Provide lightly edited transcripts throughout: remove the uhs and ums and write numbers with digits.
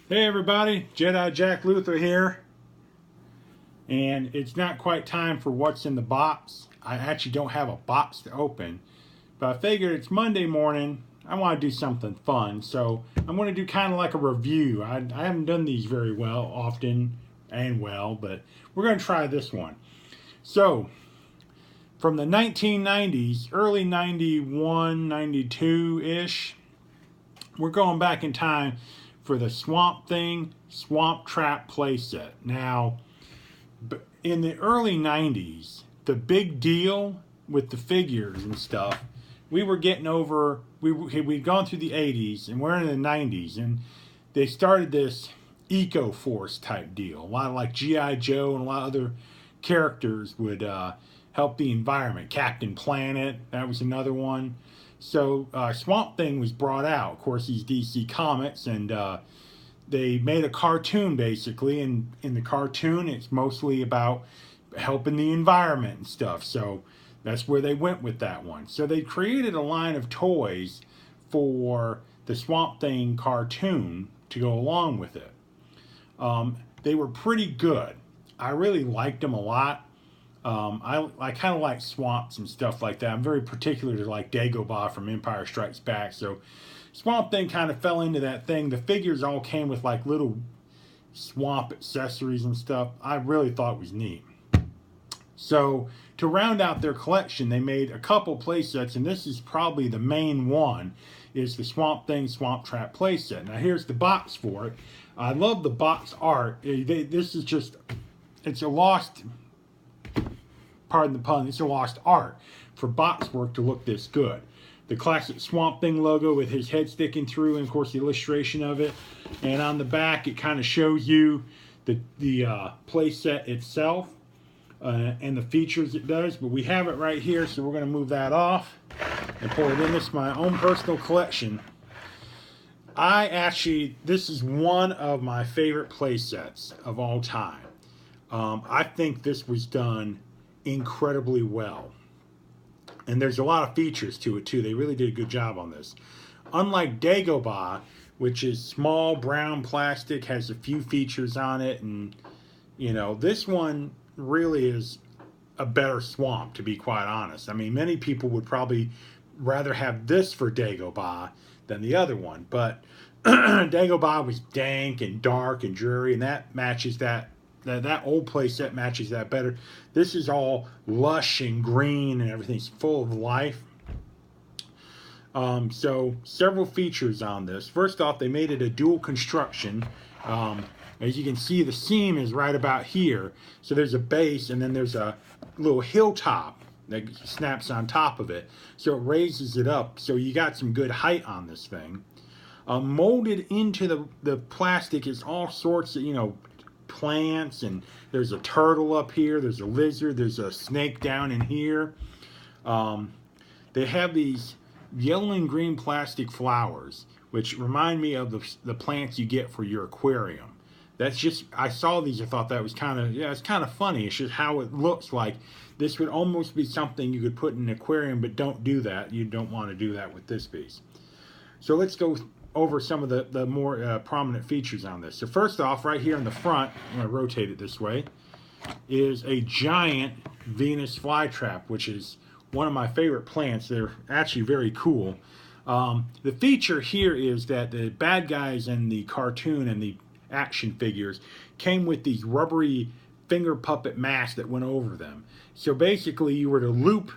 Hey everybody, Jedi Jack Luther here, and it's not quite time for what's in the box. I actually don't have a box to open, but I figured it's Monday morning, I want to do something fun, so I'm going to do kind of like a review. I haven't done these very often, but we're going to try this one. So, from the 1990s, early 91, 92-ish, we're going back in time for the Swamp Thing Swamp Trap playset. Now, in the early 90s, the big deal with the figures and stuff, we were getting over, we'd gone through the 80s and we're in the 90s, and they started this Eco Force type deal. A lot of like G.I. Joe and a lot of other characters would help the environment. Captain Planet, that was another one. So Swamp Thing was brought out. Of course, these DC Comics, and they made a cartoon basically. And in the cartoon, it's mostly about helping the environment and stuff. So that's where they went with that one. So they created a line of toys for the Swamp Thing cartoon to go along with it. They were pretty good. I really liked them a lot. I kind of like swamps and stuff like that. I'm very particular to like Dagobah from Empire Strikes Back. So Swamp Thing kind of fell into that thing. The figures all came with like little swamp accessories and stuff. I really thought it was neat. So to round out their collection, they made a couple play sets, and this is probably the main one, is the Swamp Thing Swamp Trap playset. Now here's the box for it. I love the box art. This is just, it's a lost, pardon the pun, it's a lost art for box work to look this good. The classic Swamp Thing logo with his head sticking through, and of course the illustration of it. And on the back, it kind of shows you the play set itself and the features it does. But we have it right here, so we're going to move that off and pull it in. This is my own personal collection. This is one of my favorite play sets of all time. I think this was done incredibly well. And there's a lot of features to it too. They really did a good job on this. Unlike Dagobah, which is small brown plastic, has a few features on it, and you know, this one really is a better swamp, to be quite honest. I mean, many people would probably rather have this for Dagobah than the other one, but Dagobah was dank and dark and dreary, and that matches that old playset matches that better. This is all lush and green and everything's full of life. So several features on this. First off, they made it a dual construction. As you can see, the seam is right about here. So there's a base, and then there's a little hilltop that snaps on top of it. So it raises it up. So you got some good height on this thing. Molded into the plastic is all sorts of, plants, and there's a turtle up here, there's a lizard, there's a snake down in here. They have these yellow and green plastic flowers, which remind me of the plants you get for your aquarium. That's just, I saw these, I thought that was it's kind of funny. It's just how it looks like. This would almost be something you could put in an aquarium, but don't do that. You don't want to do that with this piece. So let's go over some of the more prominent features on this. So first off, right here in the front, I'm going to rotate it this way, is a giant Venus flytrap, which is one of my favorite plants. They're actually very cool. The feature here is that the bad guys in the cartoon and the action figures came with these rubbery finger puppet masks that went over them. So basically, you were to loop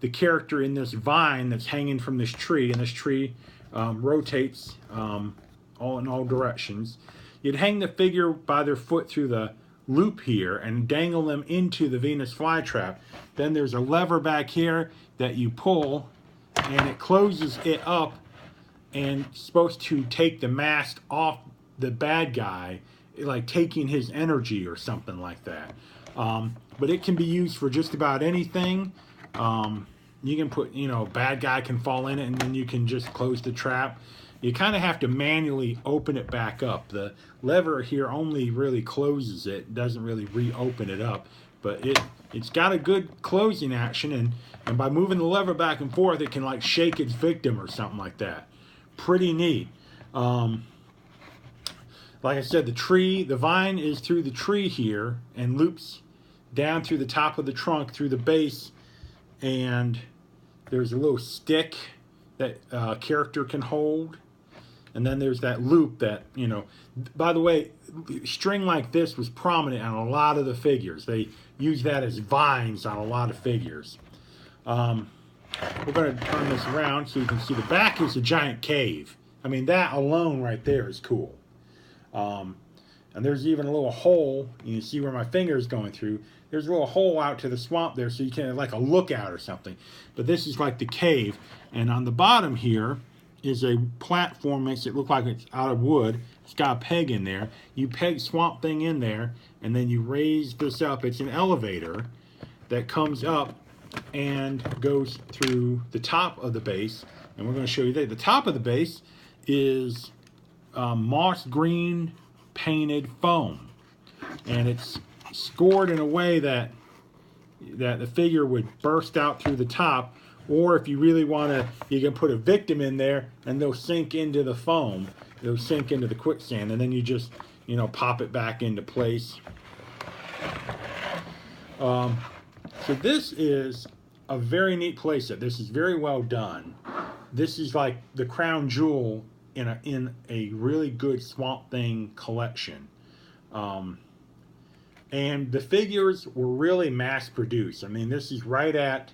the character in this vine that's hanging from this tree, and this tree rotates all in all directions. You'd hang the figure by their foot through the loop here and dangle them into the Venus flytrap. Then there's a lever back here that you pull, and it closes it up, and it's supposed to take the mask off the bad guy, like taking his energy or something like that. But it can be used for just about anything. You can put, bad guy can fall in it, and then you can just close the trap. You kind of have to manually open it back up. The lever here only really closes it, doesn't really reopen it up. But it's got a good closing action, and by moving the lever back and forth, it can like shake its victim or something like that. Pretty neat. like I said, the vine is through the tree here and loops down through the top of the trunk, through the base, and there's a little stick that character can hold. And then there's that loop that, you know, by the way, string like this was prominent on a lot of the figures. They use that as vines on a lot of figures. We're going to turn this around so you can see the back is a giant cave. I mean, that alone right there is cool. And there's even a little hole. You can see where my finger is going through. There's a little hole out to the swamp there, so you can, like a lookout or something. But this is like the cave. And on the bottom here is a platform, makes it look like it's out of wood. It's got a peg in there. You peg Swamp Thing in there, and then you raise this up. It's an elevator that comes up and goes through the top of the base. And we're going to show you that. The top of the base is moss green painted foam. And it's scored in a way that the figure would burst out through the top. Or if you really want to, you can put a victim in there and they'll sink into the foam. They'll sink into the quicksand, and then you just, you know, pop it back into place. So this is a very neat playset. This is very well done. This is like the crown jewel in a really good Swamp Thing collection. And the figures were really mass produced. I mean, this is right at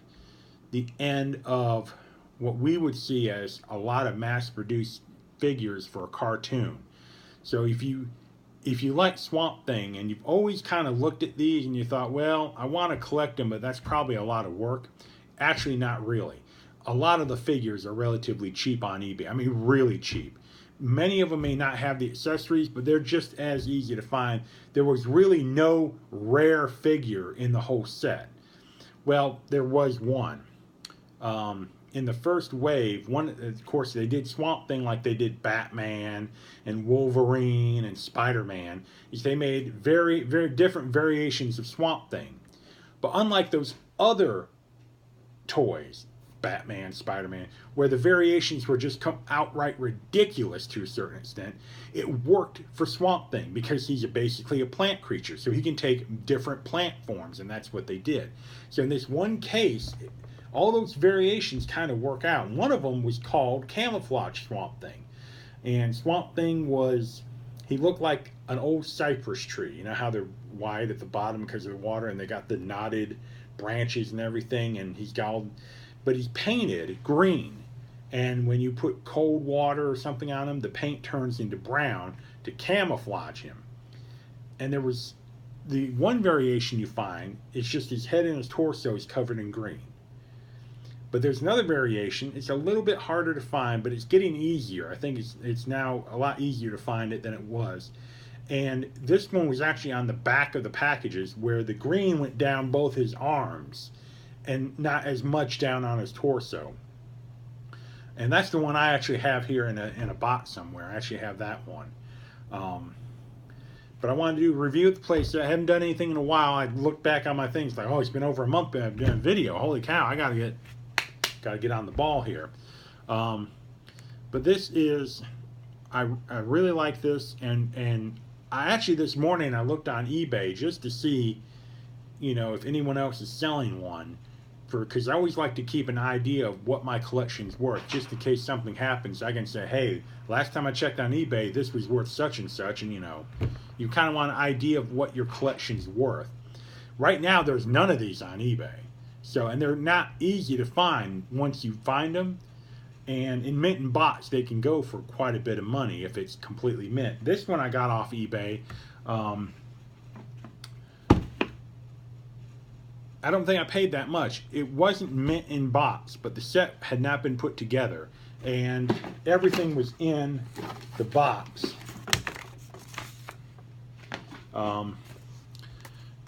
the end of what we would see as a lot of mass produced figures for a cartoon. So if you like Swamp Thing and you've always kind of looked at these and you thought, well, I want to collect them, but that's probably a lot of work. Actually, not really. A lot of the figures are relatively cheap on eBay. I mean, really cheap. Many of them may not have the accessories, but they're just as easy to find. There was really no rare figure in the whole set. Well, there was one. In the first wave, of course, they did Swamp Thing like they did Batman and Wolverine and Spider-Man. They made very, very different variations of Swamp Thing. But unlike those other toys, Batman, Spider-Man, where the variations were just outright ridiculous to a certain extent, it worked for Swamp Thing because he's basically a plant creature, so he can take different plant forms, and that's what they did. So in this one case, all those variations kind of work out. One of them was called Camouflage Swamp Thing. And Swamp Thing he looked like an old cypress tree. You know how they're wide at the bottom because of the water, and they got the knotted branches and everything, and but he's painted green. And when you put cold water or something on him, the paint turns into brown to camouflage him. And there was the one variation you find, it's just his head and his torso is covered in green. But there's another variation. It's a little bit harder to find, but it's getting easier. I think it's now a lot easier to find it than it was. And this one was actually on the back of the packages, where the green went down both his arms and not as much down on his torso. And that's the one I actually have here in a box somewhere. I actually have that one. But I wanted to do a review of the playset. I haven't done anything in a while. I looked back on my things like, oh, it's been over a month I've done a video. Holy cow, I gotta get on the ball here. But this is, I really like this, and I actually this morning I looked on eBay just to see, you know, if anyone else is selling one, because I always like to keep an idea of what my collection's worth, just in case something happens. I can say, hey, last time I checked on eBay, this was worth such and such, and you know, you kind of want an idea of what your collection's worth. Right now, there's none of these on eBay. So, and they're not easy to find once you find them. And in mint and box, they can go for quite a bit of money if it's completely mint. This one I got off eBay. I don't think I paid that much. It wasn't mint in box, but the set had not been put together. And everything was in the box.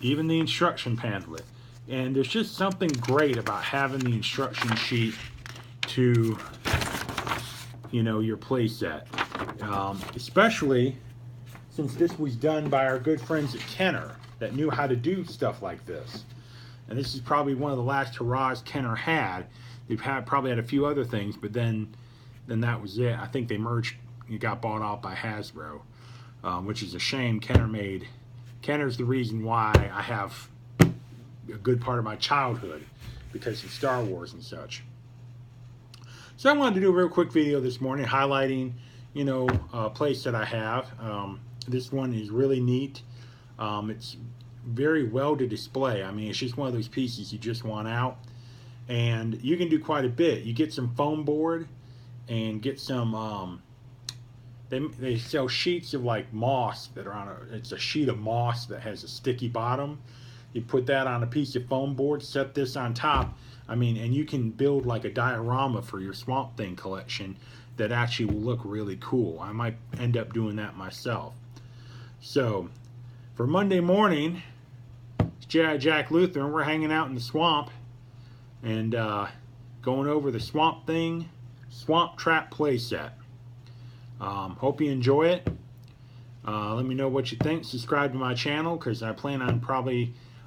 Even the instruction pamphlet. And there's just something great about having the instruction sheet to, you know, your playset. Especially since this was done by our good friends at Kenner that knew how to do stuff like this. And this is probably one of the last hurrahs Kenner had. They've probably had a few other things, but then that was it. I think they merged, it got bought out by Hasbro. which is a shame. Kenner's the reason why I have a good part of my childhood, because of Star Wars and such. So I wanted to do a real quick video this morning highlighting, a place that I have. This one is really neat. It's very well to display. I mean, it's just one of those pieces you just want out. And you can do quite a bit. You get some foam board and get some, they sell sheets of like moss that are on it's a sheet of moss that has a sticky bottom. You put that on a piece of foam board, set this on top. I mean, and you can build like a diorama for your Swamp Thing collection that actually will look really cool. I might end up doing that myself. So, for Monday morning, it's Jedi Jack Luther, and we're hanging out in the swamp and going over the Swamp Thing Swamp Trap playset. Hope you enjoy it. Let me know what you think. Subscribe to my channel, because I plan on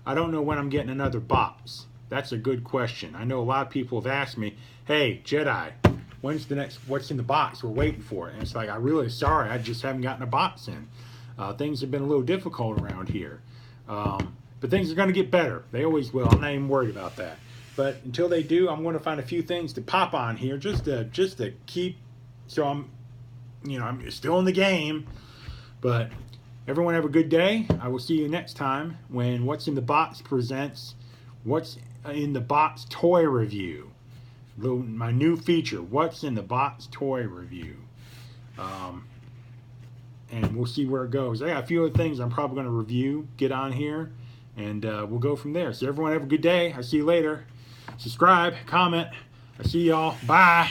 I don't know when I'm getting another box. That's a good question. I know a lot of people have asked me, hey, Jedi, what's in the box? We're waiting for it. And it's like, I'm really sorry, I just haven't gotten a box in. Things have been a little difficult around here. But things are going to get better. They always will. I'm not even worried about that. But until they do, I'm going to find a few things to pop on here just to keep, so I'm still in the game. But everyone have a good day. I will see you next time when What's in the Box presents What's in the Box Toy Review. My new feature, What's in the Box Toy Review. And we'll see where it goes. I got a few other things I'm probably going to review, get on here, and we'll go from there. So everyone have a good day. I'll see you later. Subscribe, comment. I'll see y'all. Bye.